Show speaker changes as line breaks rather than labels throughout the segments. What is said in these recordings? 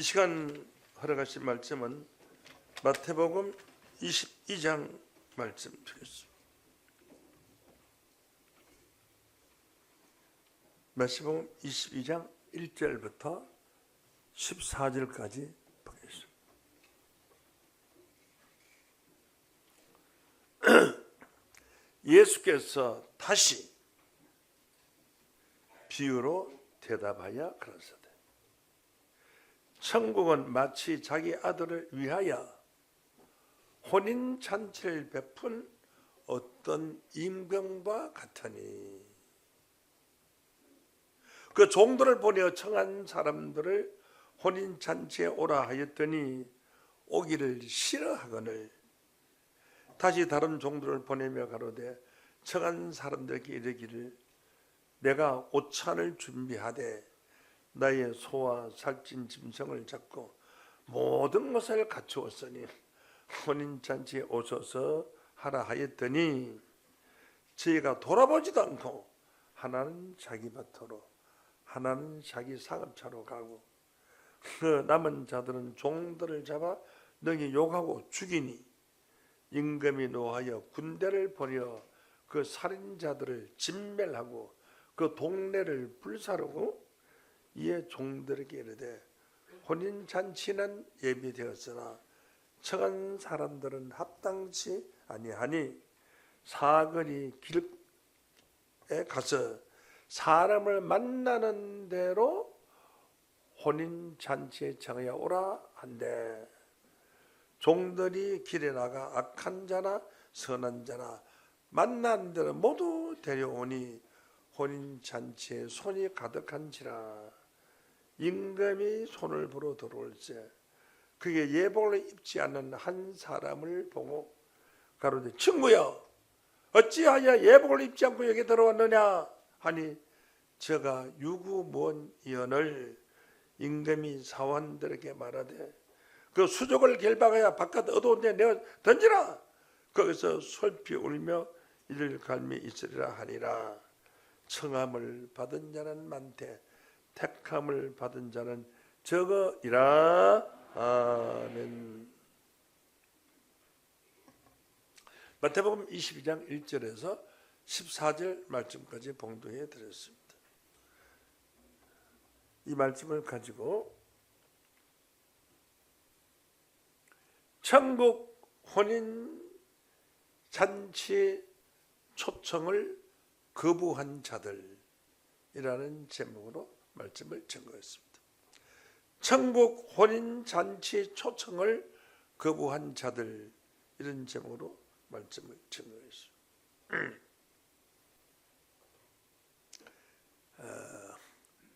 시간 허락하신 말씀은 마태복음 22장 말씀 드리겠습니다. 마태복음 22장 1절부터 14절까지 보겠습니다. 예수께서 다시 비유로 대답하여 그러시되, 천국은 마치 자기 아들을 위하여 혼인잔치를 베푼 어떤 임금과 같으니, 그 종들을 보내어 청한 사람들을 혼인잔치에 오라 하였더니 오기를 싫어하거늘 다시 다른 종들을 보내며 가로되 청한 사람들에게 이르기를 내가 오찬을 준비하되 나의 소와 살찐 짐승을 잡고 모든 것을 갖추었으니 혼인잔치에 오셔서 하라 하였더니 저희가 돌아보지도 않고 하나는 자기 밭으로 하나는 자기 상업차로 가고 그 남은 자들은 종들을 잡아 능히 욕하고 죽이니 임금이 노하여 군대를 보내어 그 살인자들을 진멸하고 그 동네를 불사르고 이에 종들에게 이르되 혼인잔치는 예비되었으나 청한 사람들은 합당치 아니하니 사거리 길에 가서 사람을 만나는 대로 혼인잔치에 청하여 오라 한대, 종들이 길에 나가 악한 자나 선한 자나 만난 대로 모두 데려오니 혼인잔치에 손이 가득한지라. 임금이 손을 불어 들어올세 그게 예복을 입지 않는 한 사람을 보고 가로되 친구여 어찌하여 예복을 입지 않고 여기 들어왔느냐 하니 저가 유구무원이언을 임금이 사원들에게 말하되 그 수족을 결박하여 바깥 어두운 데 내어 던지라. 거기서 솔피 울며 이를 갈미 있으리라 하니라. 청함을 받은 자는 많되 택함을 받은 자는 적으리라. 아멘. 마태복음 22장 1절에서 14절 말씀까지 봉독해 드렸습니다. 이 말씀을 가지고 천국 혼인 잔치 초청을 거부한 자들이라는 제목으로 말씀을 증거했습니다. 천국 혼인 잔치 초청을 거부한 자들, 이런 제목으로 말씀을 증거했습니다.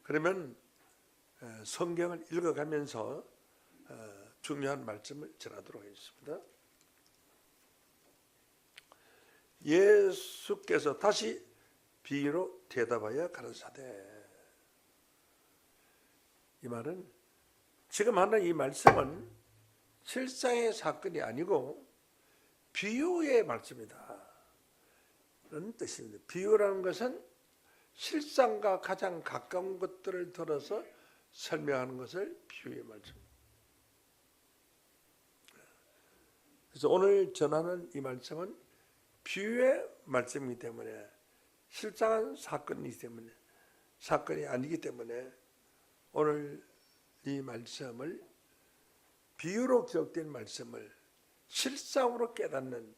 그러면 성경을 읽어가면서 중요한 말씀을 전하도록 하겠습니다. 예수께서 다시 비유로 대답하여 가라사대, 이 말은 지금 하는 이 말씀은 실상의 사건이 아니고 비유의 말씀이다 그런 뜻입니다. 비유라는 것은 실상과 가장 가까운 것들을 들어서 설명하는 것을 비유의 말씀입니다. 그래서 오늘 전하는 이 말씀은 비유의 말씀이기 때문에 실상한 사건이 아니기 때문에 오늘 이 말씀을, 비유로 기록된 말씀을 실상으로 깨닫는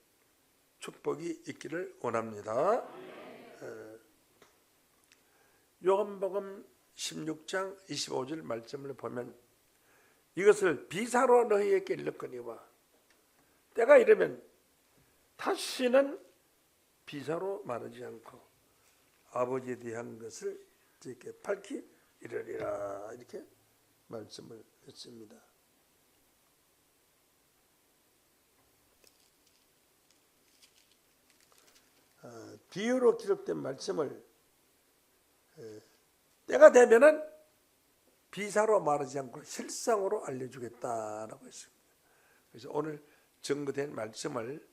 축복이 있기를 원합니다. 요한복음 16장 25절 말씀을 보면 이것을 비사로 너희에게 일렀거니와 때가 이르면 다시는 비사로 말하지 않고 아버지에 대한 것을 이렇게 밝히 이르리라, 이렇게 말씀을 했습니다. 비유로 기록된 말씀을 때가 되면은 비사로 말하지 않고 실상으로 알려주겠다라고 했습니다. 그래서 오늘 증거된 말씀을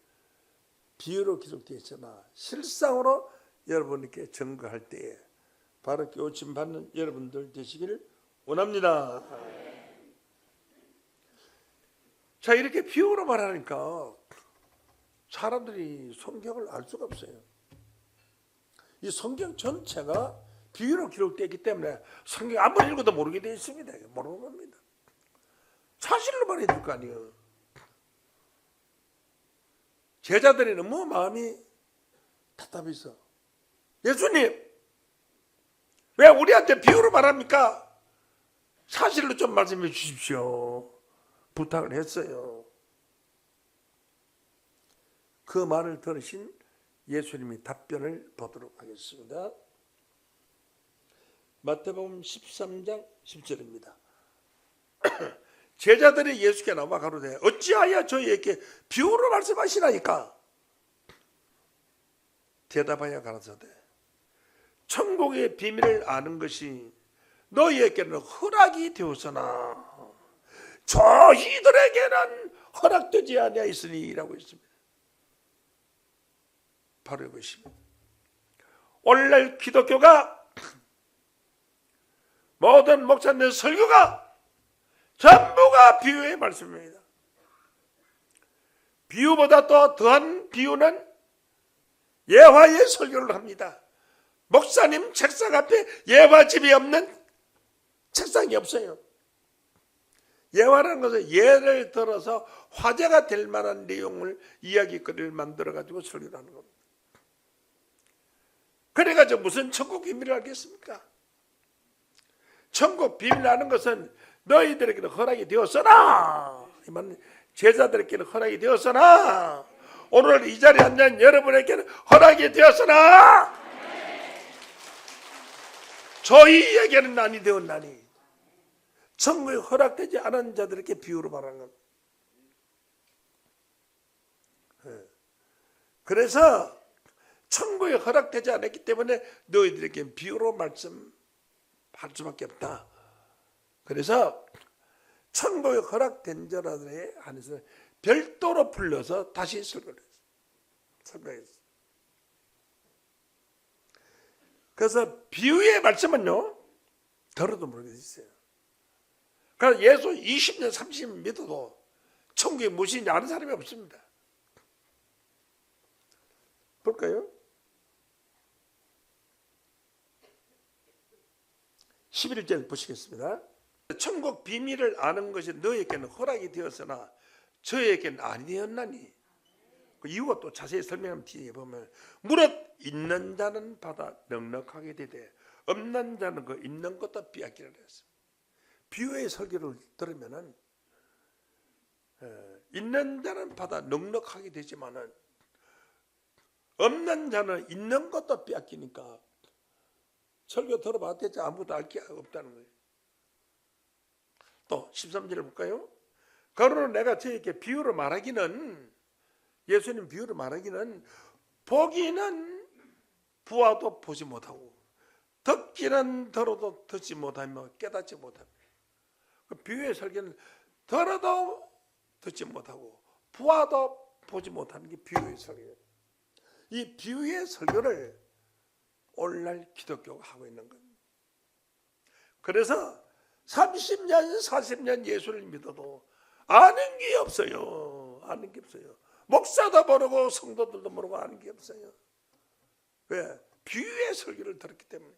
비유로 기록되어 있으나 실상으로 여러분께 증거할 때에 바로 깨우침 받는 여러분들 되시기를 원합니다. 자, 이렇게 비유로 말하니까 사람들이 성경을 알 수가 없어요. 이 성경 전체가 비유로 기록되어 있기 때문에 성경 아무리 읽어도 모르게 되어 있습니다. 모르는 겁니다. 사실로 말해줄 거 아니에요. 제자들이 너무 마음이 답답해서 예수님 왜 우리한테 비유로 말합니까? 사실로 좀 말씀해 주십시오. 부탁을 했어요. 그 말을 들으신 예수님이 답변을 보도록 하겠습니다. 마태복음 13장 10절입니다. 제자들이 예수께 나와 가로되 어찌하여 저희에게 비유로 말씀하시나이까? 대답하여 가라사대 천국의 비밀을 아는 것이 너희에게는 허락이 되었으나 저희들에게는 허락되지 아니하였으니라고 했습니다. 바로 이것입니다. 오늘날 기독교가 모든 목사님의 설교가 전부가 비유의 말씀입니다. 비유보다 또 더한 비유는 예화의 설교를 합니다. 목사님 책상 앞에 예화집이 없는 책상이 없어요. 예화라는 것은 예를 들어서 화제가 될 만한 내용을 이야기거리를 만들어 가지고 설교를 하는 겁니다. 그래가지고 무슨 천국 비밀을 알겠습니까? 천국 비밀을 아는 것은 너희들에게는 허락이 되었으나 제자들에게는 허락이 되었으나 오늘 이 자리에 앉은 여러분에게는 허락이 되었으나 저희에게는 아니 되었나니 천국에 허락되지 않은 자들에게 비유로 말하는 겁니다. 그래서 천국에 허락되지 않았기 때문에 너희들에게 비유로 말씀할 수밖에 없다. 그래서 천국에 허락된 자들에 한해서 별도로 불러서 다시 설명했어요. 그래서 비유의 말씀은요 들어도 모르게 있어요. 그래서 예수 20년 30년 믿어도 천국이 무엇인지 아는 사람이 없습니다. 볼까요? 11절 보시겠습니다. 천국 비밀을 아는 것이 너희에게는 허락이 되었으나 저에게는 아니었나니. 그 이유가 또 자세히 설명하면 뒤에 보면 무릇 있는 자는 받아 넉넉하게 되되 없는 자는 그 있는 것도 빼앗기라 했습니다. 비유의 설교를 들으면은 있는 자는 받아 넉넉하게 되지만은 없는 자는 있는 것도 빼앗기니까 설교 들어봤댔지 아무것도 알 게 없다는 거예요. 또 13절을 볼까요? 그러나 내가 저에게 비유로 말하기는 예수님 비유로 말하기는 보기는 보아도 보지 못하고 듣기는 들어도 듣지 못하며 깨닫지 못합니다. 그 비유의 설교는 들어도 듣지 못하고 보아도 보지 못하는 게 비유의 설교예요. 이 비유의 설교를 오늘날 기독교가 하고 있는 겁니다. 그래서 30년 40년 예수를 믿어도 아는 게 없어요. 아는 게 없어요. 목사도 모르고 성도들도 모르고 아는 게 없어요. 왜? 비유의 설교를 들었기 때문에.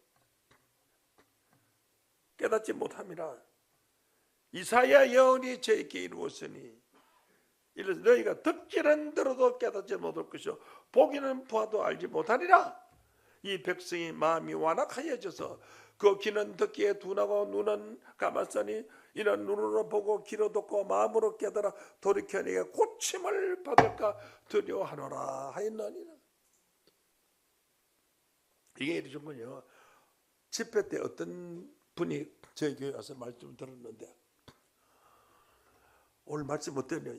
깨닫지 못함이라 이사야 예언이 저에게 이루었으니 이래서 너희가 듣기는 들어도 깨닫지 못할 것이요 보기는 보아도 알지 못하리라. 이 백성이 마음이 완악하여져서 그 귀는 듣기에 둔하고 눈은 감았으니 이는 눈으로 보고 귀로 듣고 마음으로 깨달아 돌이켜 내게 고침을 받을까 두려워하노라 하였느니라. 이게 이러셨군요. 집회 때 어떤 분이 저희 교회 와서 말씀 들었는데 오늘 말씀 어떠냐?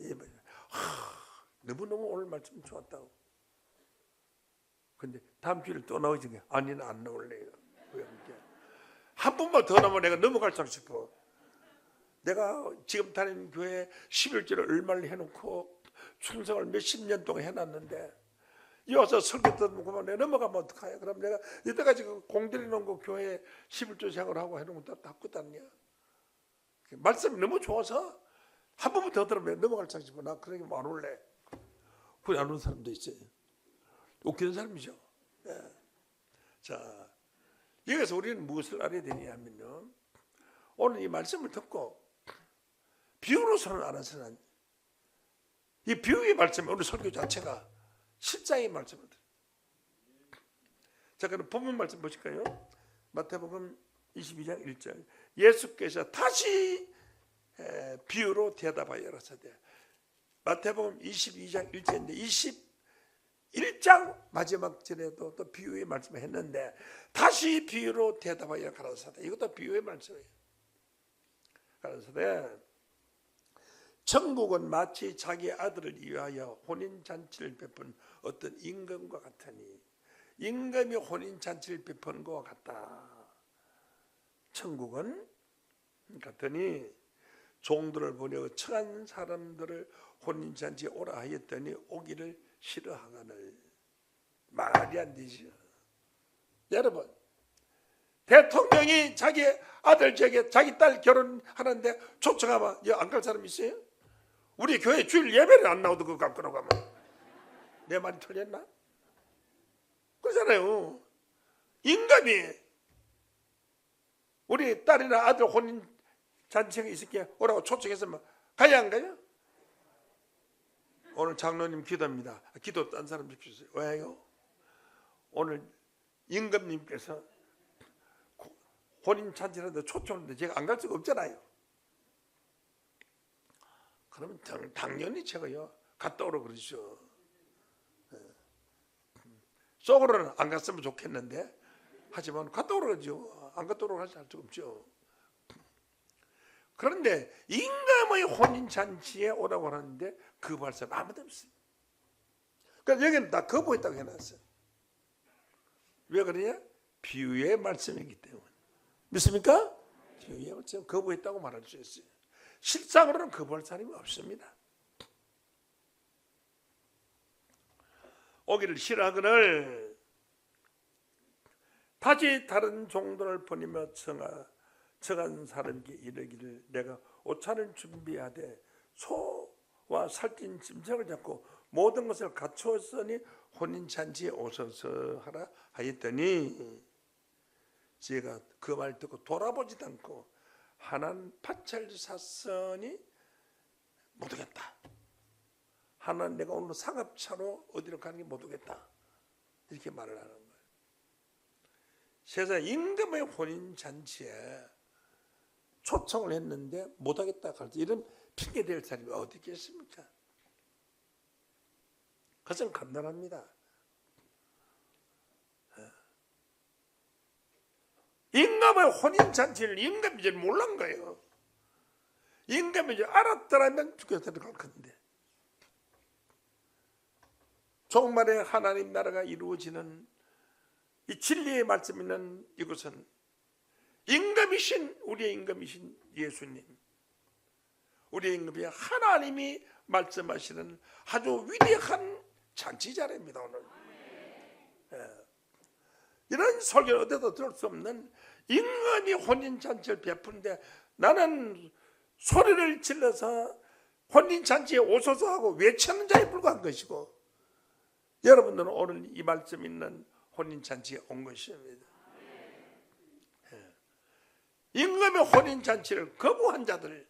너무너무 오늘 말씀 좋았다고. 근데 다음 주에 또 나오지. 아니는 안 나올래요. 왜 그렇게? 한 번만 더 나오면 내가 넘어갈까 싶어. 내가 지금 다니는 교회에 11조를 얼마를 해놓고 충성을 몇십 년 동안 해놨는데 이 와서 설교 듣고 내가 넘어가면 어떡해? 그럼 내가 이때까지 공들여 놓은 거 교회에 11조 생활하고 해놓은 거 다 끝났냐? 말씀이 너무 좋아서 한 번만 더 들으면 넘어갈 창 싶어. 나 그러게 안 올래. 그래 안 오는 사람도 있어요. 웃기는 사람이죠. 예. 자, 여기서 우리는 무엇을 알아야 되냐 하면요, 오늘 이 말씀을 듣고 비유로서는 알아서는 이 비유의 말씀, 오늘 설교 자체가 실장의 말씀입니다. 자, 그럼 본문 말씀 보실까요? 마태복음 22장 1절. 예수께서 다시 비유로 대답하여 이르시되, 마태복음 22장 1절인데 21장 마지막 절에도 또 비유의 말씀을 했는데 다시 비유로 대답하여 가라사대. 이것도 비유의 말씀이에요. 가라사대, 천국은 마치 자기 아들을 위하여 혼인잔치를 베푼 어떤 임금과 같으니, 임금이 혼인잔치를 베푼 것과 같다. 천국은 같으니 종들을 보내어 청한 사람들을 혼인잔치에 오라 하였더니 오기를 싫어하거늘. 말이 안 되죠. 여러분, 대통령이 자기 아들 자기 딸 결혼하는데 초청하면 안 갈 사람 있어요? 우리 교회 주일 예배를 안 나오도 그거 갖고 가면 내 말이 틀렸나? 그러잖아요. 임금이 우리 딸이나 아들 혼인 잔치가 있을게 오라고 초청했으면 가야 안 가요? 오늘 장로님 기도입니다. 기도 딴 사람 주세요. 왜요? 오늘 임금님께서 혼인 잔치라도 초청하는데 제가 안 갈 수가 없잖아요. 그러면 당연히 제가요 갔다 오라고 그러죠. 속으로는 안 갔으면 좋겠는데 하지만 갔다 오라고 그러죠. 안 갔다 오라고 할 수 없죠. 그런데 임금의 혼인잔치에 오라고 하는데 거부할 사람 아무도 없어요. 그러니까 여기는 다 거부했다고 해놨어요. 왜 그러냐? 비유의 말씀이기 때문에. 믿습니까? 비유의 말씀, 거부했다고 말할 수 있어요. 실상으로는 거부할 사람이 없습니다. 오기를 싫어하거늘 다시 다른 종들을 보내며 청한 사람에게 이르기를 내가 옷차를 준비하되 소와 살찐 짐승을 잡고 모든 것을 갖추었으니 혼인잔치에 오소서 하라 하였더니 제가 그 말 듣고 돌아보지도 않고 하나는 팥을 샀으니 못 오겠다. 하나는 내가 오늘 상업차로 어디로 가는 게 못 오겠다. 이렇게 말을 하는 거예요. 세상 임금의 혼인잔치에 초청을 했는데 못 하겠다 할 때 이런 핑계 댈 사람이 어디 있겠습니까? 그것은 간단합니다. 임금의 혼인잔치를 임금이 잘 몰란 거예요. 임금이 이제 알았더라면 죽여서 들어갈 건데. 종말에 하나님 나라가 이루어지는 이 진리의 말씀 있는 이곳은 임금이신 우리의 임금이신 예수님, 우리의 임금이 하나님이 말씀하시는 아주 위대한 잔치자리입니다. 오늘 이런 설교를 어디도 들을 수 없는 임금이 혼인잔치를 베푸는데 나는 소리를 질러서 혼인잔치에 오소서 하고 외치는 자에 불과한 것이고, 여러분들은 오늘 이 말씀 있는 혼인잔치에 온 것입니다. 임금의 혼인잔치를 거부한 자들,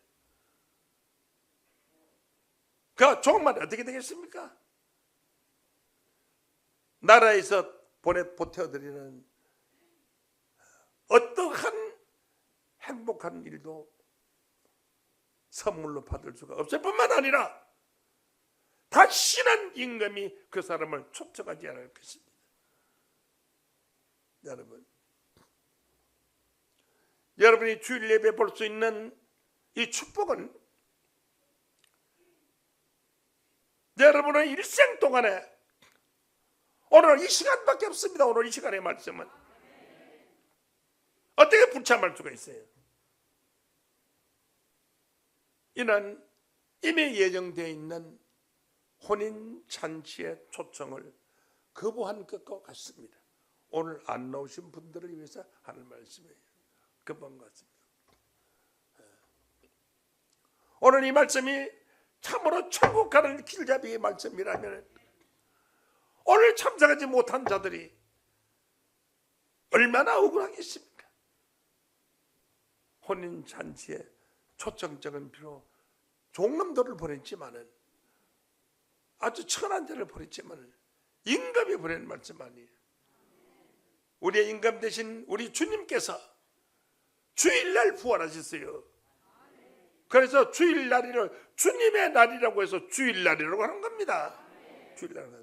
그 종말이 어떻게 되겠습니까? 나라에서 보태어드리는 어떠한 행복한 일도 선물로 받을 수가 없을 뿐만 아니라 다시는 임금이 그 사람을 초청하지 않을 것입니다. 여러분이 주일 예배 볼 수 있는 이 축복은 여러분의 일생 동안에 오늘 이 시간밖에 없습니다. 오늘 이 시간의 말씀은 어떻게 불참할 수가 있어요? 이는 이미 예정되어 있는 혼인잔치의 초청을 거부한 것과 같습니다. 오늘 안 나오신 분들을 위해서 하는 말씀이에요. 거부한 것 같습니다. 오늘 이 말씀이 참으로 천국 가는 길잡이의 말씀이라면 오늘 참석하지 못한 자들이 얼마나 억울하겠습니까? 혼인잔치에 초청적인 비로 종놈들을 보냈지만은 아주 천한 자를 보냈지만은 임금이 보낸 말씀 아니에요. 우리의 임금 대신 우리 주님께서 주일날 부활하셨어요. 그래서 주일날을 주님의 날이라고 해서 주일날이라고 하는 겁니다. 주일날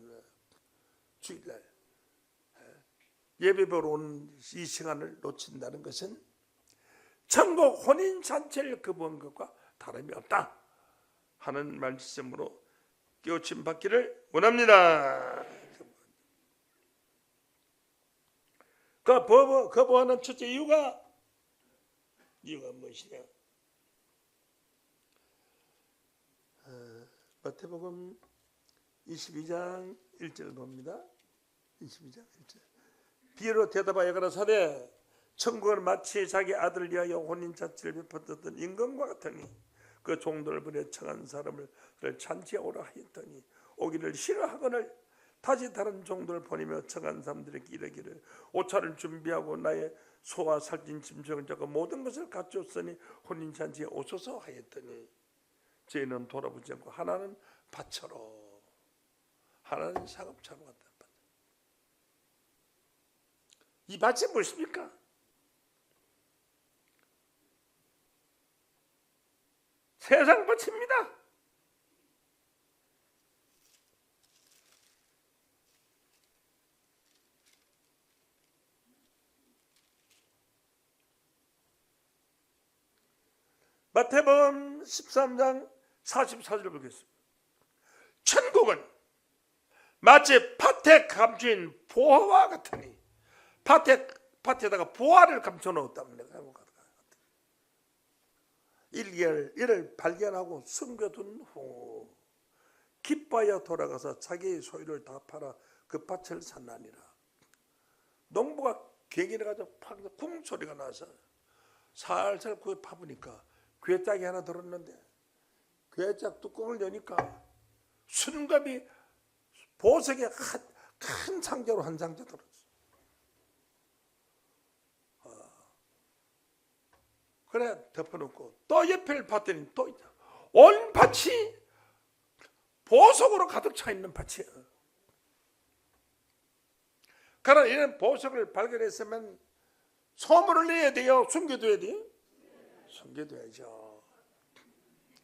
예배보러 온 이 시간을 놓친다는 것은 천국 혼인잔치를 거부한 것과 다름이 없다 하는 말씀으로 깨우침 받기를 원합니다. 거부하는 첫째 이유가 무엇이냐? 마태복음 22장 1절 봅니다. 22장 1절. 비유로 대답하여 가라사대 천국은 마치 자기 아들을 위하여 혼인잔치를 베풀었던 임금과 같으니 그 종들을 보내 청한 사람을 잔치에 오라 하였더니 오기를 싫어하거늘 다시 다른 종들을 보내며 청한 사람들에게 이르기를 옷차를 준비하고 나의 소와 살찐 짐승을 잡고 모든 것을 갖추었으니 혼인잔치에 오소서 하였더니 저희는 돌아보지 않고 하나는 밭으로 하나는 상업차로 갔다. 이 밭이 무엇입니까? 세상 밭입니다. 마태복음 13장 44절 보겠습니다. 천국은 마치 밭에 감추인 보화와 같으니 밭에다가 보화를 감춰 놓았답니다. 이를 발견하고 숨겨둔 후 기뻐하여 돌아가서 자기의 소유를 다 팔아 그 밭을 샀나니라. 농부가 괭이를 가지고 쿵 소리가 나서 살살 그걸 파보니까 괴짝이 하나 들었는데 괴짝 뚜껑을 여니까 순금이 보석의 큰 상자로 한 상자 들었어. 그래 덮어놓고 또 옆에를 봤더니 또 온 밭이 보석으로 가득 차 있는 밭이에요. 그러나 이런 보석을 발견했으면 소문을 내야 돼요? 숨겨둬야 돼요? 숨겨둬야죠.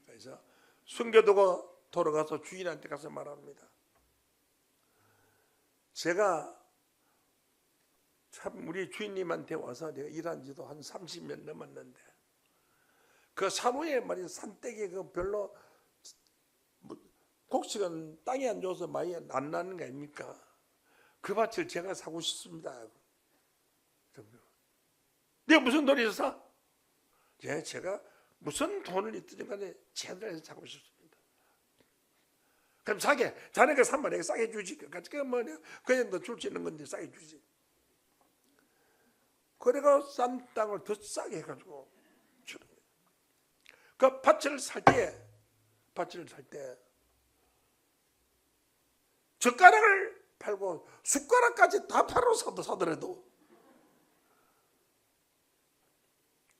그래서 숨겨두고 돌아가서 주인한테 가서 말합니다. 제가 참 우리 주인님한테 와서 내가 일한 지도 한 30년 넘었는데 그 산후에 말이야 산댁이 그 별로 곡식은 땅이 안 좋아서 많이 안 나는 거 아닙니까? 그 밭을 제가 사고 싶습니다. 내가 무슨 돈이 있어? 제가 무슨 돈을 있든 간에 제대로 사고 싶습니다. 그럼 사게 자네가 산만 내가 싸게 주지. 그냥 너 줄 수 있는 건데 싸게 주지. 그래가 싼 땅을 더 싸게 해가지고 주는 거예요. 그 밭을 살 때 젓가락을 팔고 숟가락까지 다 팔아 사더라도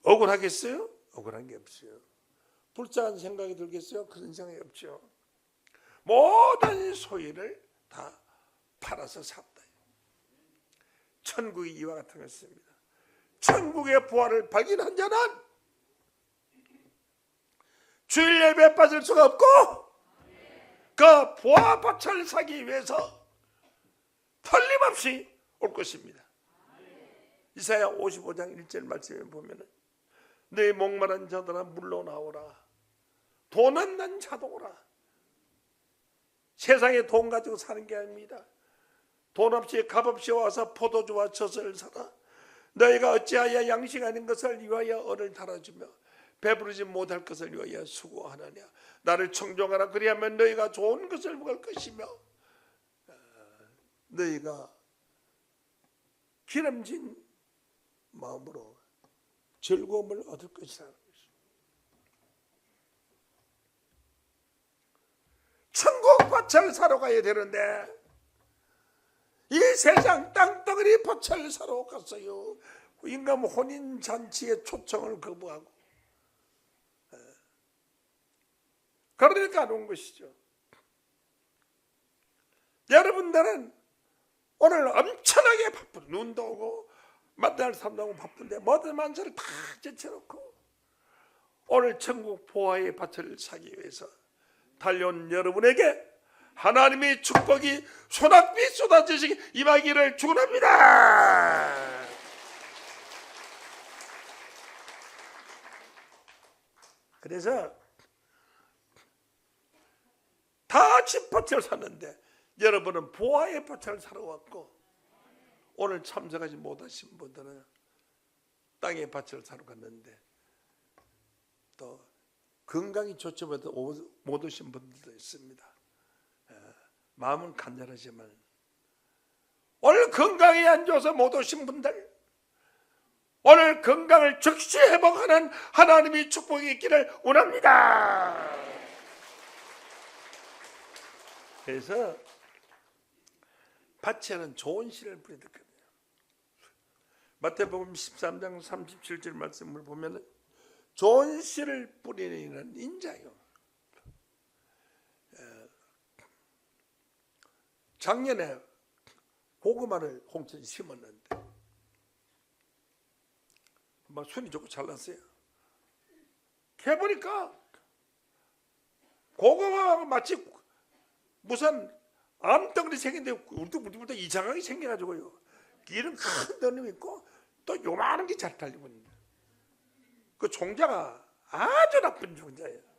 억울하겠어요? 억울한 게 없어요. 불쌍한 생각이 들겠어요? 그런 생각이 없죠. 모든 소유를 다 팔아서 샀다. 천국이 이와 같은 것입니다. 천국의 부활을 발견한 자는 주일 예배에 빠질 수가 없고 그 부활 밭을 사기 위해서 틀림없이 올 것입니다. 이사야 55장 1절 말씀에 보면 내 목마른 자들아 물러 나오라. 돈 없는 자도 오라. 세상에 돈 가지고 사는 게 아닙니다. 돈 없이 값없이 와서 포도주와 젖을 사라. 너희가 어찌하여 양식 아닌 것을 위하여 언을 달아주며 배부르지 못할 것을 위하여 수고하느냐. 나를 청종하라. 그리하면 너희가 좋은 것을 먹을 것이며 너희가 기름진 마음으로 즐거움을 얻을 것이라는 것입니다. 밭을 사러 가야 되는데 이 세상 땅덩어리 밭을 사러 갔어요. 인간 혼인잔치의 초청을 거부하고. 그러니까 안 온 것이죠. 여러분들은 오늘 엄청나게 바쁜, 눈도 오고 만날 사람도 오고 바쁜데 모든 만사를 다 제쳐놓고 오늘 천국 보화의 밭을 사기 위해서 달려온 여러분에게 하나님의 축복이 소낙비 쏟아지시기 임하기를 축원합니다. 그래서 다 집 밭을 샀는데 여러분은 보화의 밭을 사러 왔고 오늘 참석하지 못하신 분들은 땅의 밭을 사러 갔는데 또 건강이 좋지 못 오신 분들도 있습니다. 마음은 간절하지만 오늘 건강이 안 좋아서 못 오신 분들, 오늘 건강을 즉시 회복하는 하나님의 축복이 있기를 원합니다. 그래서 밭에는 좋은 씨를 뿌려야 되거든요. 마태복음 13장 37절 말씀을 보면 좋은 씨를 뿌리는 인자요. 작년에 고구마를 홍천에 심었는데 막 순이 좋고 잘 났어요. 해보니까 고구마가 마치 무슨 암덩어리 생긴데 우리부터 이상하게 생겨가지고요. 이런 큰 덩어리 있고 또 요만한 게 잘 달리고 있는 거예요. 그 종자가 아주 나쁜 종자예요.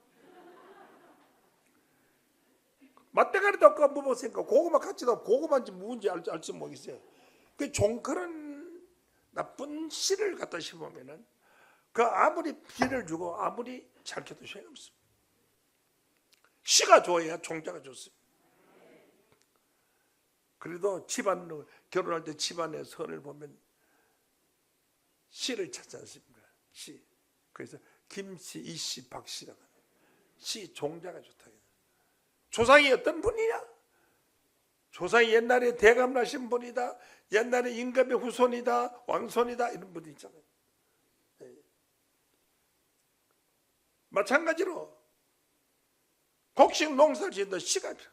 맛대가리도 없고 먹었으니까 고구마 같이도 없고 고구마인지 무인지 알지 모르겠어요. 그런 나쁜 씨를 갖다 심으면은 그 아무리 비를 주고 아무리 잘 켜도 소용없습니다. 씨가 좋아야 종자가 좋습니다. 그래도 집안으로 결혼할 때 집안의 선을 보면 씨를 찾지 않습니까? 씨. 그래서 김씨, 이씨, 박씨라고 해요. 씨 종자가 좋다. 조상이 어떤 분이냐? 조상이 옛날에 대감나신 분이다. 옛날에 임금의 후손이다. 왕손이다. 이런 분이 있잖아요. 네. 마찬가지로 곡식 농사를 지은다 씨가 필요.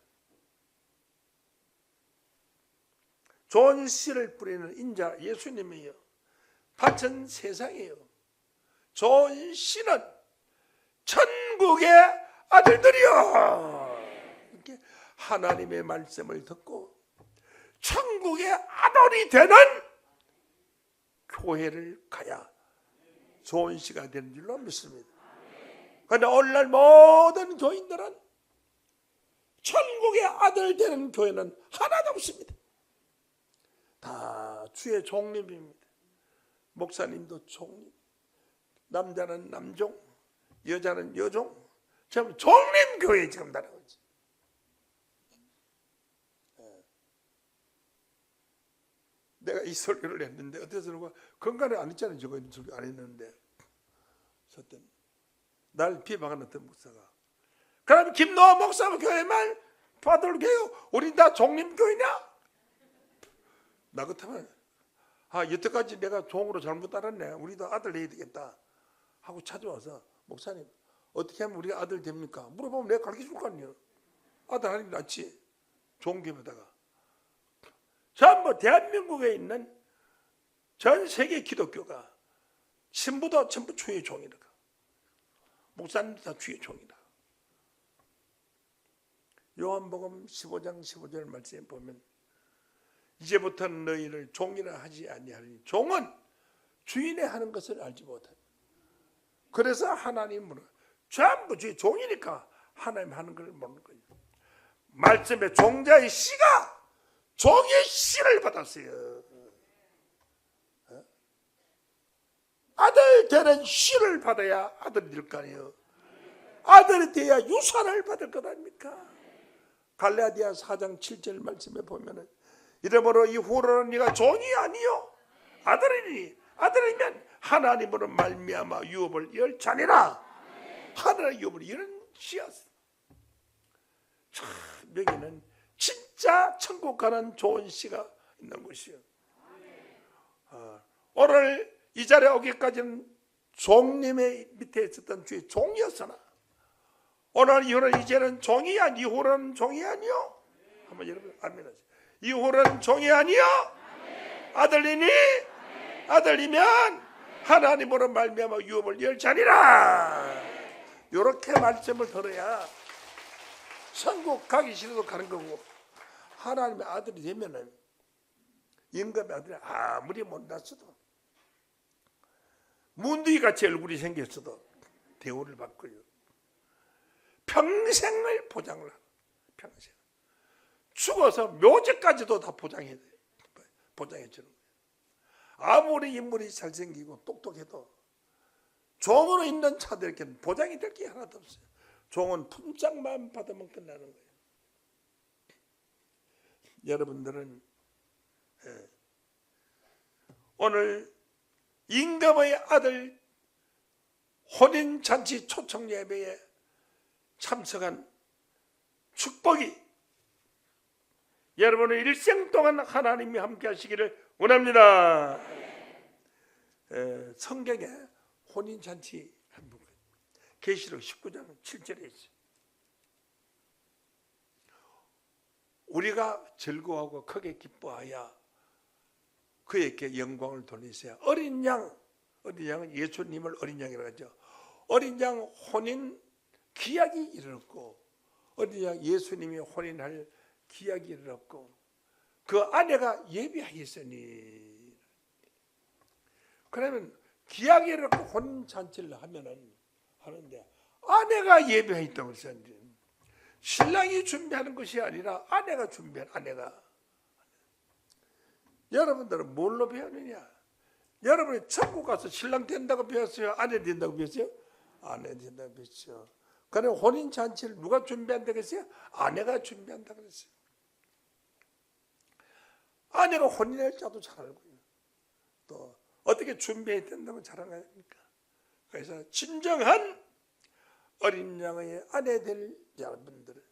좋은 씨를 뿌리는 인자 예수님이에요. 밭은 세상이에요. 좋은 씨는 천국의 아들들이요. 이렇게 하나님의 말씀을 듣고 천국의 아들이 되는 교회를 가야 좋은 씨가 되는 줄로 믿습니다. 그런데 오늘날 모든 교인들은 천국의 아들 되는 교회는 하나도 없습니다. 다 주의 종립입니다. 목사님도 종립, 남자는 남종, 여자는 여종, 지금 종립교회 지금 나라오지. 내가 이 설교를 했는데 어때서 누가 건강에 안 했잖아요. 저거 설교 안 했는데 날 비방하는 어떤 목사가 그럼 김노아 목사 교회만 받을게요. 우린 다 종립교회냐? 나 같으면 여태까지 내가 종으로 잘못 알았네. 우리도 아들 내야 되겠다 하고 찾아와서 목사님 어떻게 하면 우리가 아들 됩니까? 물어보면 내가 가르쳐줄 거 아니에요. 아들 하는 게 낫지. 종교에다가 전부 대한민국에 있는 전 세계 기독교가 신부도 전부 주의 종이라. 목사님도 다 주의 종이라. 요한복음 15장 15절 말씀에 보면 이제부터는 너희를 종이라 하지 아니하리니 종은 주인의 하는 것을 알지 못하니. 그래서 하나님은 전부 주의 종이니까 하나님 하는 걸 모르는 거예요. 말씀에 종자의 씨가 종의 씨를 받았어요. 아들 되는 씨를 받아야 아들이 될 거 아니에요. 아들이 돼야 유산을 받을 것 아닙니까? 갈라디아 4장 7절 말씀에 보면은 이러므로 이후로는 네가 종이 아니요 아들이니 아들이면 하나님으로 말미암아 유업을 열 자니라. 하늘의 유업을 이런 씨였어. 참 여기는 진짜 천국 가는 좋은 씨가 있는 곳이요. 오늘 이 자리에 오기까지는 종님의 밑에 있었던 주의 종이었으나 오늘 이후는 이제는 종이 아니 이후로는 종이 아니요. 한번 여러분 아멘. 이후로는 종이 아니요. 아들이니 아들이면 하나님으로 말미암아 유업을 열자니라. 이렇게 말씀을 들어야 천국 가기 싫어도 가는 거고, 하나님의 아들이 되면은 영감의 아들이 아무리 못났어도 문둥이같이 얼굴이 생겼어도 대우를 받고요. 평생을 보장을 하고, 평생 죽어서 묘지까지도 다 보장해 주는 거예요. 아무리 인물이 잘생기고 똑똑해도 종으로 있는 자들에게는 보장이 될 게 하나도 없어요. 종은 품짝만 받으면 끝나는 거예요. 여러분들은 오늘 임금의 아들 혼인잔치 초청 예배에 참석한 축복이 여러분의 일생 동안 하나님이 함께 하시기를 원합니다. 성경에 혼인잔치 한 부분, 계시록 19장 7절에 있어요. 우리가 즐거워하고 크게 기뻐하여 그에게 영광을 돌리세요. 어린 양은 예수님을 어린 양이라고 하죠. 어린 양 혼인 기약이 이르렀고, 어린 양 예수님이 혼인할 기약이 이르렀고, 그 아내가 예비하였으니. 그러면 기약이 이르렀고 혼인잔치를 하는데 아내가 예비하였다고 했어요. 신랑이 준비하는 것이 아니라 아내가 준비한, 아내가. 여러분들은 뭘로 배우느냐? 여러분이 천국 가서 신랑 된다고 배웠어요? 아내 된다고 배웠어요? 아내 된다고 배웠죠. 그럼 혼인잔치를 누가 준비한다고 했어요? 아내가 준비한다고 그랬어요. 아내가 혼인할 자도 잘 알고요. 또 어떻게 준비해야 된다고 잘 알아니까. 그래서 진정한 어린 양의 아내 될 여러분들은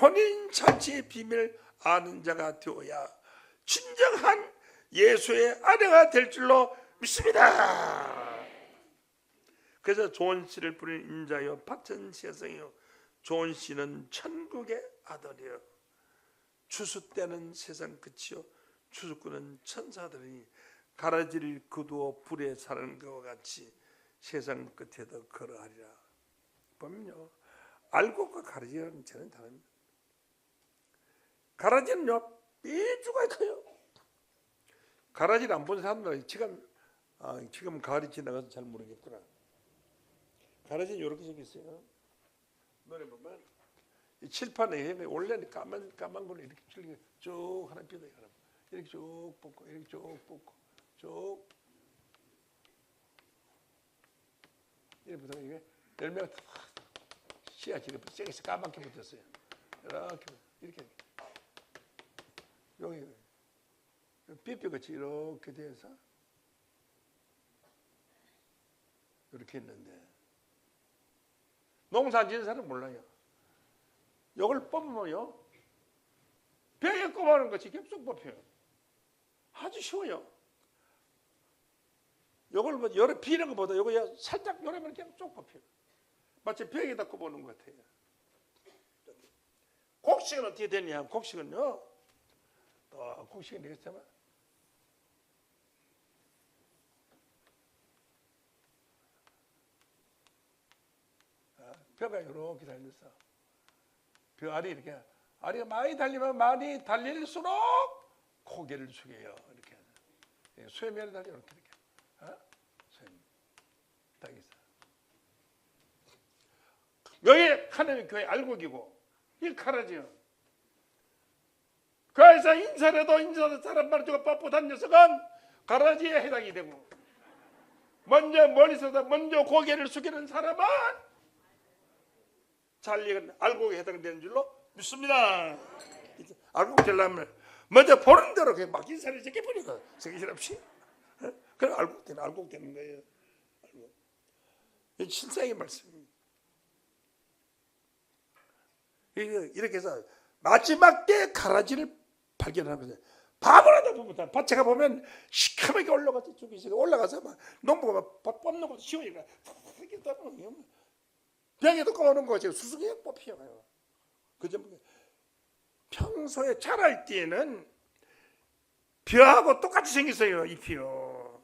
혼인잔치의 비밀을 아는 자가 되어야 진정한 예수의 아내가 될 줄로 믿습니다. 그래서 좋은 씨를 부리는 인자여 박천세성이요, 좋은 씨는 천국의 아들이요, 추수때는 세상 끝이요 추수꾼은 천사들이니 가라지를 거두어 불에 사는 것과 같이 세상 끝에도 걸어하리라. 보면요, 알곡과 가라지는 저는 다릅니다. 가라지는요 삐죽하게 커요. 가라지를 안 본 사람들은 지금 가을이 지나가서 잘 모르겠구나. 가라지는 이렇게 생겼어요. 노래 보면 이 칠판에 원래는 까만 걸로 이렇게 줄기 쭉 하나 펴요. 이렇게 쭉 뽑고 이렇게 쭉 뽑고 쭉 이렇게 보다가 이게 열매가 씨앗이 이렇게 세게 까맣게 붙었어요. 이렇게 여기 삐삐같이 이렇게 돼서 이렇게 있는데 농사 지은 사람은 몰라요. 이걸 뽑으면요 벽에 꼽아놓은 것이 계속 뽑혀요. 아주 쉬워요. 이걸 여러 비는 것보다 이거 살짝 요래면 그냥 쭉 뽑혀요. 마치 벽에다 꼽아놓은 것 같아요. 곡식은 어떻게 되냐? 곡식은요, 곡식은 되겠지만 벼가 이렇게 달렸어. 벼 알이 이렇게, 알이 많이 달리면 많이 달릴수록 고개를 숙여요. 이렇게 수염이 달려 이렇게 수염 딱 있어. 여기 하나님 교회 알곡이고 이 가라지요. 그래서 인사도 사람 말주가 뻣뻣한 녀석은 가라지에 해당이 되고, 먼저 멀리서도 먼저 고개를 숙이는 사람은 잘 익은 알곡에 해당되는 줄로 믿습니다. 알곡 되려면 먼저 보는 대로 그냥 막 인사를 저렇게 보니까 성질 없이 그럼 알곡 되는 거예요. 이 신사의 말씀입니다. 이렇게 해서 마지막 때 가라지를 발견하는 거죠. 바보라도 보면 밭에 가보면 시커멓게 올라가서 죽이 있어요. 올라가서 막 농부가 막 뽑는 것도 쉬우니까 이렇게 떠보면 병에도 꺼오는 거지. 수수께끼 뽑혀요. 그죠? 평소에 자랄 때는 벼하고 똑같이 생겼어요. 잎이요.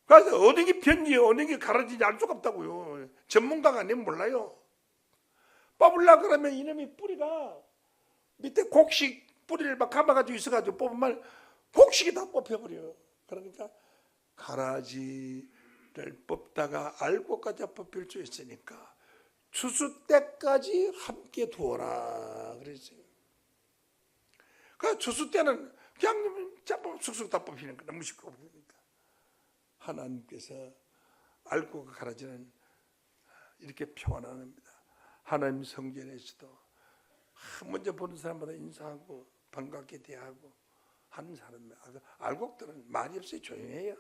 그래서 어느 게 벼인지 어느 게 가라지인지 알 수가 없다고요. 전문가가 아니면 몰라요. 뽑으려고 그러면 이놈이 뿌리가 밑에 곡식 뿌리를 막 감아가지고 있어가지고 뽑으면 곡식이 다 뽑혀버려요. 그러니까 가라지를 뽑다가 알곡까지 뽑힐 수 있으니까 추수 때까지 함께 두어라 그랬어요. 그 추수 때는 그냥 쑥쑥 다 뽑히는 거야. 너무 쉽게 뽑히니까. 하나님께서 알곡과 가라지는 이렇게 표현합니다. 하나님 성전에서도 먼저 보는 사람마다 인사하고 반갑게 대하고 하는 사람. 알곡들은 말이 없어요. 조용해요.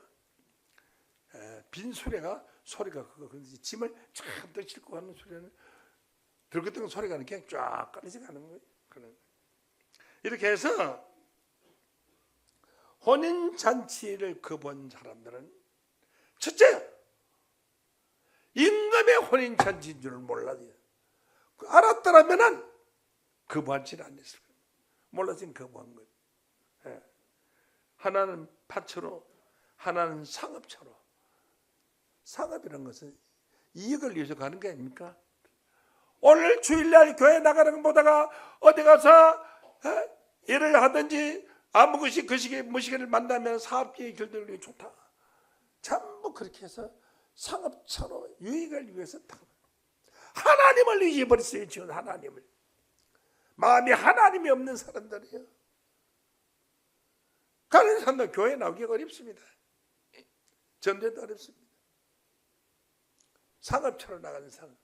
빈수레가 소리가 그거. 그런지 짐을 쫙 싣고 가는 소리는 들긋들긋 소리가 그냥 쫙 꺼내서 가는 거예요. 이렇게 해서 혼인잔치를 거부한 사람들은 첫째, 임금의 혼인잔치인 줄을 몰라요. 알았더라면 거부하지는 않았을 거예요. 몰라서 거부한 거예요. 하나는 파처로, 하나는 상업처로. 상업이라는 것은 이익을 위해서 가는 게 아닙니까? 오늘 주일날 교회 나가는 거 보다가 어디 가서 일을 하든지 아무 것이 그 시기에 무시기를 만나면 사업계획 결정이 좋다. 전부 그렇게 해서 상업처로 유익을 위해서 하나님을 잊어버렸어요. 지금 하나님을. 마음이 하나님이 없는 사람들이에요. 그런 사람들 교회 나오기가 어렵습니다. 전도도 어렵습니다. 상업처로 나가는 사람.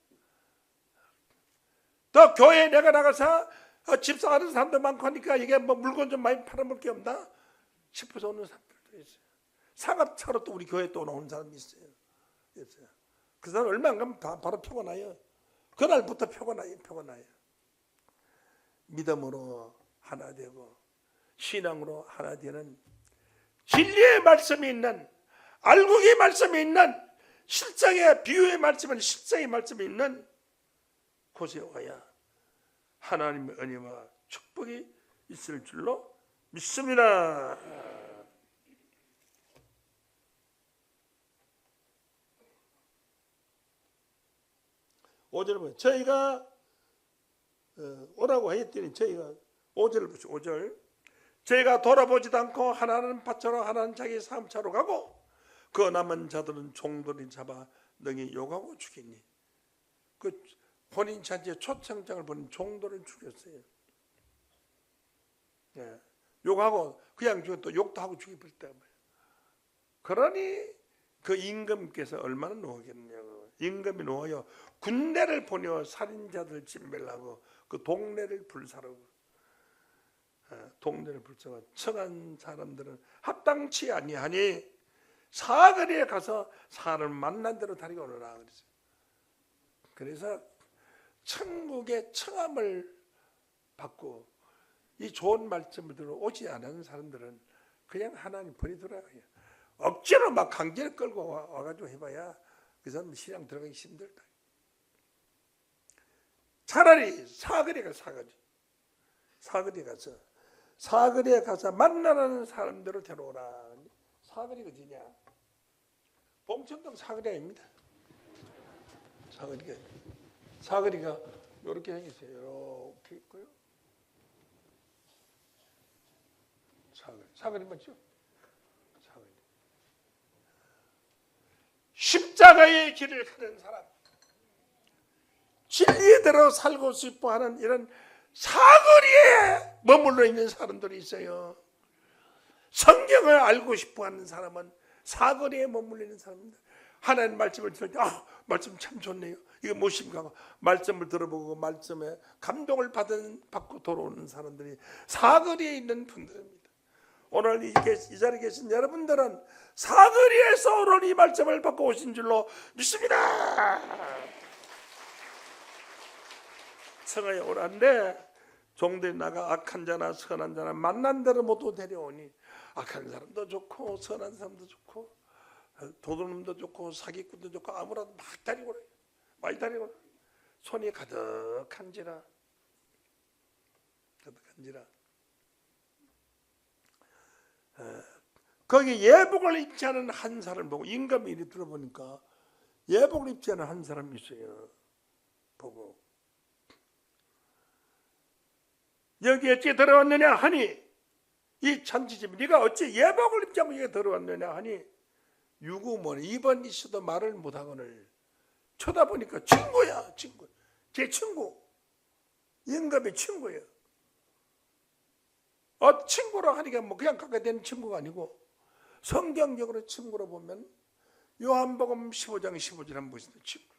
또 교회에 내가 나가서 집사하는 사람도 많고 하니까 이게 뭐 물건 좀 많이 팔아볼 게 없나 싶어서 오는 사람들도 있어요. 상업차로 또 우리 교회에 또 오는 사람이 있어요. 그 사람 얼마 안 가면 바로 표가 나요. 그날부터 표가 나요. 믿음으로 하나 되고 신앙으로 하나 되는 진리의 말씀이 있는 알곡의 말씀이 있는 실상의 비유의 말씀은 실상의 말씀이 있는 곳에 와야 하나님의 은혜와 축복이 있을 줄로 믿습니다. 5절 보세요. 저희가 오라고 했더니 저희가 5절을 보시죠. 5절. 저희가 돌아보지도 않고 하나는 밭으로 하나는 자기 삶차로 가고 그 남은 자들은 종들이 잡아 능히 욕하고 죽이니. 그 혼인잔치에 초청장을 보낸 종들을 죽였어요. 욕하고 그냥 또 욕도 하고 죽여버렸단 말이에요. 그러니 그 임금께서 얼마나 노하겠냐고. 임금이 노하여 군대를 보내어 살인자들 진멸하고 그 동네를 불사르고 동네를 불사르고 청한 사람들은 합당치 아니하니 사거리에 가서 사람을 만난 대로 데리고 오너라 그랬어요. 그래서 천국의 청함을 받고 이 좋은 말씀을 들어 오지 않은 사람들은 그냥 하나님 버리더라고요. 억지로 막 강제로 끌고 와가지고 해봐야 그 사람 신앙 들어가기 힘들다. 차라리 사거리에 가서 만나는 사람들을 데려오라. 사거리가 어디냐? 봉천동 사거리 아닙니다. 사거리가 이렇게 생겼어요. 이렇게 있고요. 사거리 맞죠? 사거리. 십자가의 길을 가는 사람, 진리대로 살고 싶어하는 이런 사거리에 머물러 있는 사람들이 있어요. 성경을 알고 싶어하는 사람은 사거리에 머물러 있는 사람입니다. 하나님 말씀을 들을 때 말씀 참 좋네요. 이거 무엇인가 말씀을 들어보고 말씀에 감동을 받고 돌아오는 사람들이 사거리에 있는 분들입니다. 오늘 이 자리에 계신 여러분들은 사거리에서 오늘 이 말씀을 받고 오신 줄로 믿습니다. 성에 오라는데 종들이 나가 악한 자나 선한 자나 만난 대로 모두 데려오니 악한 사람도 좋고 선한 사람도 좋고 도둑놈도 좋고 사기꾼도 좋고 아무라도 막 데리고 오라. 많이 데리고 오라. 손이 가득한지라 거기 예복을 입지 않은 한 사람을 보고 임금이 이리 들어보니까 예복을 입지 않은 한 사람이 있어요. 보고 여기 어찌 들어왔느냐 하니 이 잔치집 네가 어찌 예복을 입지 않고 여기 들어왔느냐 하니 유구먼 이번 있어도 말을 못하거늘 쳐다보니까 친구야. 친구 제 친구 임금의 친구예요. 친구로 하니까 뭐 그냥 갖게 되는 친구가 아니고 성경적으로 친구로 보면 요한복음 15장 15절 한번 보시면 친구.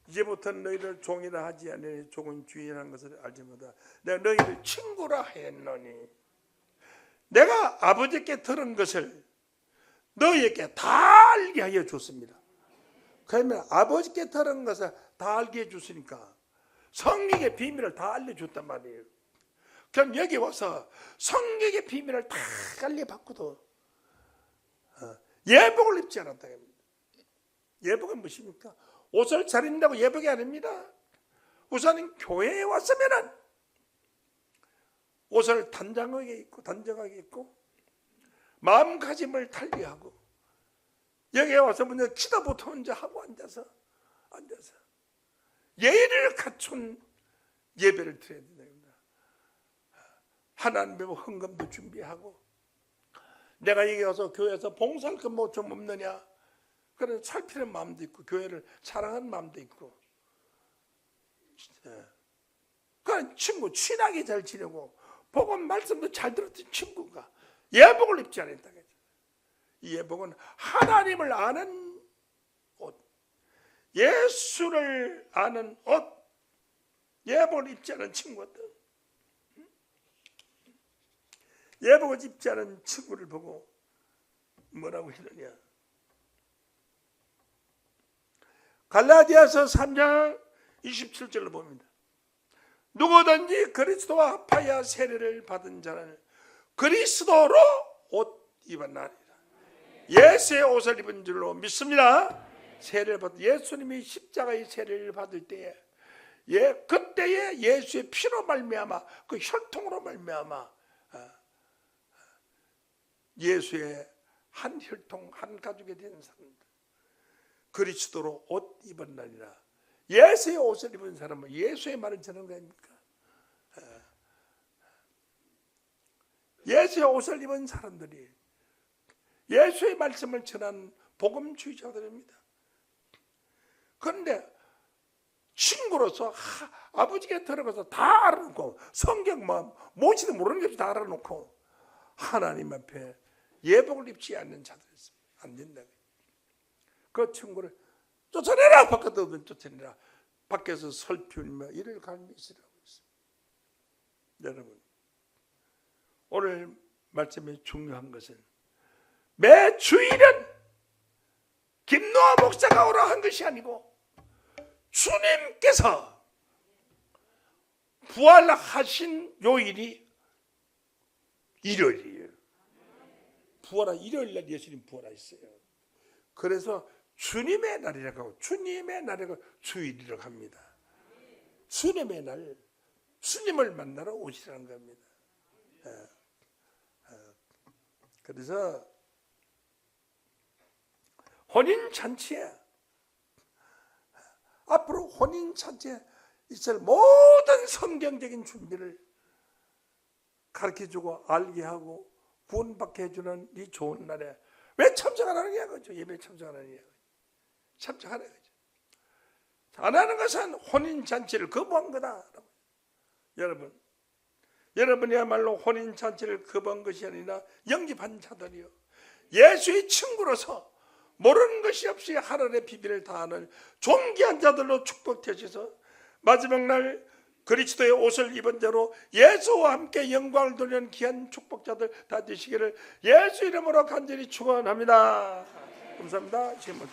이제부터 너희를 종이라 하지 아니하니 종은 주인이라는 것을 알지 못하다. 내가 너희를 친구라 했노니 내가 아버지께 들은 것을 너희에게 다 알게 하여 줬습니다. 그러면 아버지께 들은 것을 다 알게 해줬으니까 성경의 비밀을 다 알려줬단 말이에요. 그럼 여기 와서 성경의 비밀을 다 알려받고도 예복을 입지 않았다. 예복은 무엇입니까? 옷을 차린다고 예복이 아닙니다. 우선 교회에 왔으면은 옷을 단정하게 입고 마음가짐을 달리하고 여기에 와서 먼저 기도부터 먼저 하고 앉아서 예의를 갖춘 예배를 드려야 된다. 하나님의 헌금도 준비하고 내가 여기 와서 교회에서 봉사할 거 뭐 좀 없느냐 그런 살피는 마음도 있고 교회를 사랑하는 마음도 있고 그런 친구 친하게 잘 지내고 복음 말씀도 잘 들었던 친구가 예복을 입지 않았다. 이 예복은 하나님을 아는 옷, 예수를 아는 옷, 예복을 입지 않은 친구들, 예복을 입지 않은 친구를 보고 뭐라고 했느냐? 갈라디아서 3장 27절로 봅니다. 누구든지 그리스도와 합하여 세례를 받은 자는 그리스도로 옷 입었나니라. 예수의 옷을 입은 줄로 믿습니다. 세례를 받은 예수님이 십자가의 세례를 받을 때에 그때에 예수의 피로 말미암아 그 혈통으로 말미암아 예수의 한 혈통 한 가족이 된 사람들 그리스도로 옷 입었나니라. 예수의 옷을 입은 사람은 예수의 말을 전하는 거 아닙니까? 예수의 옷을 입은 사람들이 예수의 말씀을 전하는 복음주의자들입니다. 그런데 친구로서 아버지께 들어가서 다 알아놓고 성경 무엇이도 모르는 게 없이 다 알아놓고 하나님 앞에 예복을 입지 않는 자들이 있습니다. 안 된다. 그 친구를 쫓아내라. 바깥에 오면 쫓아내라. 밖에서 설피우며 이를 갈미 있으라고 했습니다. 여러분 오늘 말씀이 중요한 것은 매 주일은 김노아 목사가 오라 한 것이 아니고 주님께서 부활하신 요일이 일요일이에요. 일요일 날 예수님 부활하셨어요. 그래서 주님의 날이라고 하고 주님의 날이라고 주일이라고 합니다. 주님의 날, 주님을 만나러 오시라는 겁니다. 그래서 혼인잔치에 앞으로 혼인잔치에 있을 모든 성경적인 준비를 가르쳐주고 알게 하고 구원받게 해주는 이 좋은 날에 왜 참석 안 하는 거야? 그죠? 예배 참석 안 하는 거야. 참석하는 거죠. 안 하는 것은 혼인잔치를 거부한 거다. 여러분이야말로 혼인잔치를 거부한 것이 아니라 영접한 자들이요. 예수의 친구로서 모르는 것이 없이 하늘의 비밀을 다하는 존귀한 자들로 축복되셔서 마지막 날 그리스도의 옷을 입은 자로 예수와 함께 영광을 돌리는 귀한 축복자들 다 되시기를 예수 이름으로 간절히 축원합니다. 감사합니다. 지금